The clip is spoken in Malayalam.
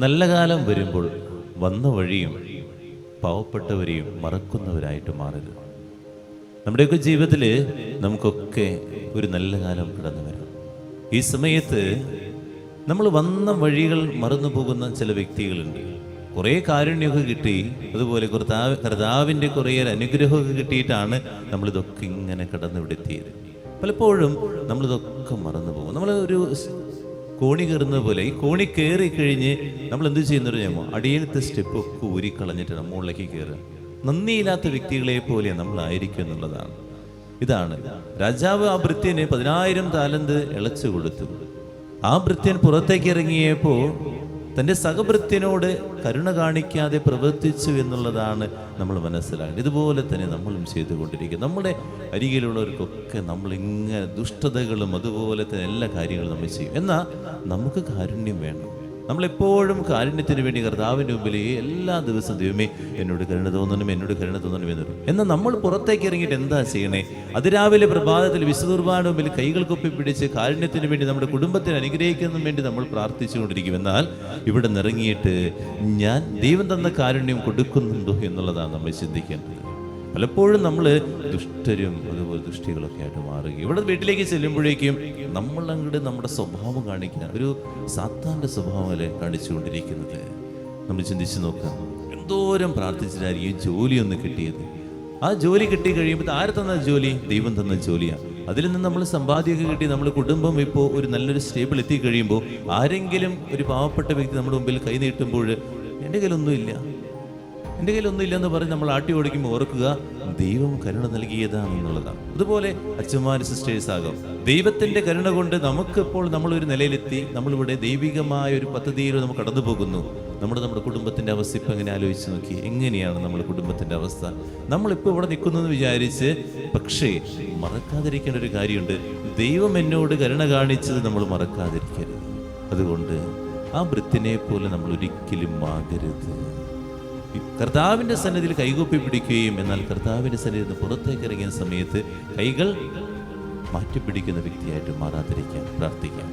നല്ല കാലം വരുമ്പോൾ വന്ന വഴിയും പാവപ്പെട്ടവരെയും മറക്കുന്നവരായിട്ട് മാറരുത്. നമ്മുടെയൊക്കെ ജീവിതത്തിൽ നമുക്കൊക്കെ ഒരു നല്ല കാലം കടന്നു വരും. ഈ സമയത്ത് നമ്മൾ വന്ന വഴികൾ മറന്നു പോകുന്ന ചില വ്യക്തികളുണ്ട്. കുറേ കാരുണ്യമൊക്കെ കിട്ടി, അതുപോലെ കർത്താവിൻ്റെ കുറേ അനുഗ്രഹമൊക്കെ കിട്ടിയിട്ടാണ് നമ്മളിതൊക്കെ ഇങ്ങനെ കടന്നു എത്തിയത്. പലപ്പോഴും നമ്മളിതൊക്കെ മറന്നു പോകും. നമ്മൾ ഒരു കോണി കയറുന്നത് പോലെ ഈ കോണി കയറി കഴിഞ്ഞ് നമ്മൾ എന്ത് ചെയ്യുന്നൊരു നിയമം, അടിയിലത്തെ സ്റ്റെപ്പ് ഒക്കെ ഊരിക്കളഞ്ഞിട്ട് മുകളിലേക്ക് കയറുക. നന്ദിയില്ലാത്ത വ്യക്തികളെ പോലെ നമ്മളായിരിക്കും എന്നുള്ളതാണ്. ഇതാണ് രാജാവ് ആ ഭൃത്യന് 10,000 താലന്ത് ഇളച്ചു കൊടുത്തു. ആ ഭൃത്യൻ പുറത്തേക്ക് ഇറങ്ങിയപ്പോൾ തൻ്റെ സഹഭൃത്യനോട് കരുണ കാണിക്കാതെ പ്രവർത്തിച്ചു എന്നുള്ളതാണ് നമ്മൾ മനസ്സിലാക്കുന്നത്. ഇതുപോലെ തന്നെ നമ്മളും ചെയ്തുകൊണ്ടിരിക്കും. നമ്മുടെ അരികിലുള്ളവർക്കൊക്കെ നമ്മളിങ്ങനെ ദുഷ്ടതകളും അതുപോലെ തന്നെ എല്ലാ കാര്യങ്ങളും നമ്മൾ ചെയ്യും. എന്നാൽ നമുക്ക് കാരുണ്യം വേണം. നമ്മളെപ്പോഴും കാരുണ്യത്തിന് വേണ്ടി കർത്താവിൻ്റെ മുമ്പിൽ എല്ലാ ദിവസവും ദൈവമേ എന്നോട് കരുണ തോന്നണം, എന്നോട് കരുണ തോന്നണം എന്ന്. എന്നാൽ നമ്മൾ പുറത്തേക്ക് ഇറങ്ങിയിട്ട് എന്താ ചെയ്യണേ? അതിരാവിലെ പ്രഭാതത്തിൽ വിശുദ്ധ കുർബാനയുടെ മുമ്പിൽ കൈകൾ കൊപ്പി പിടിച്ച് കാരുണ്യത്തിന് വേണ്ടി നമ്മുടെ കുടുംബത്തിന് അനുഗ്രഹിക്കുന്നതിന് വേണ്ടി നമ്മൾ പ്രാർത്ഥിച്ചുകൊണ്ടിരിക്കും. എന്നാൽ ഇവിടെ നിറങ്ങിയിട്ട് ഞാൻ ദൈവം തന്ന കാരുണ്യം കൊടുക്കുന്നുണ്ടോ എന്നുള്ളതാണ് നമ്മൾ ചിന്തിക്കേണ്ടത്. പലപ്പോഴും നമ്മൾ ദുഷ്ടരും അതുപോലെ ദുഷ്ടികളൊക്കെ ആയിട്ട് മാറുക. ഇവിടെ വീട്ടിലേക്ക് ചെല്ലുമ്പോഴേക്കും നമ്മൾ അങ്ങോട്ട് നമ്മുടെ സ്വഭാവം കാണിക്കുക, ഒരു സാത്താൻ്റെ സ്വഭാവമല്ലേ കാണിച്ചുകൊണ്ടിരിക്കുന്നത്. നമ്മൾ ചിന്തിച്ച് നോക്കാം, എന്തോരം പ്രാർത്ഥിച്ചിട്ടായിരിക്കും ജോലിയൊന്ന് കിട്ടിയത്. ആ ജോലി കിട്ടി കഴിയുമ്പോൾ ആര് തന്ന ജോലി? ദൈവം തന്ന ജോലിയാണ്. അതിൽ നിന്ന് നമ്മൾ സമ്പാദ്യമൊക്കെ കിട്ടി നമ്മുടെ കുടുംബം ഇപ്പോൾ ഒരു നല്ലൊരു സ്റ്റേബിൾ എത്തിക്കഴിയുമ്പോൾ ആരെങ്കിലും ഒരു പാവപ്പെട്ട വ്യക്തി നമ്മുടെ മുമ്പിൽ കൈ നീട്ടുമ്പോൾ എൻ്റെ കയ്യിലൊന്നും ഇല്ലെന്ന് പറഞ്ഞ് നമ്മൾ ആട്ടി ഓടിക്കുമ്പോൾ ഓർക്കുക, ദൈവം കരുണ നൽകിയതാണെന്നുള്ളതാണ്. അതുപോലെ അച്ഛന്മാര് സിസ്റ്റേഴ്സ് ആകാം, ദൈവത്തിൻ്റെ കരുണ കൊണ്ട് നമുക്കിപ്പോൾ നമ്മളൊരു നിലയിലെത്തി, നമ്മളിവിടെ ദൈവികമായ ഒരു പദ്ധതിയിൽ നമുക്ക് കടന്നു പോകുന്നു. നമ്മുടെ കുടുംബത്തിൻ്റെ അവസ്ഥ ഇപ്പം എങ്ങനെ ആലോചിച്ച് നോക്കി, എങ്ങനെയാണ് നമ്മുടെ കുടുംബത്തിൻ്റെ അവസ്ഥ? നമ്മളിപ്പോൾ ഇവിടെ നിൽക്കുന്നു എന്ന് വിചാരിച്ച്, പക്ഷേ മറക്കാതിരിക്കേണ്ട ഒരു കാര്യമുണ്ട്. ദൈവം എന്നോട് കരുണ കാണിച്ചത് നമ്മൾ മറക്കാതിരിക്കരുത്. അതുകൊണ്ട് ആ ഭൃത്യനെ പോലെ നമ്മൾ ഒരിക്കലും ആകരുത്. കർത്താവിൻ്റെ സന്നിധിയിൽ കൈകൂപ്പി പിടിക്കുകയും എന്നാൽ കർത്താവിൻ്റെ സന്നിധിയിൽ നിന്ന് പുറത്തേക്ക് ഇറങ്ങിയ സമയത്ത് കൈകൾ മാറ്റിപ്പിടിക്കുന്ന വ്യക്തിയായിട്ട് മാറാതിരിക്കാൻ പ്രാർത്ഥിക്കാം.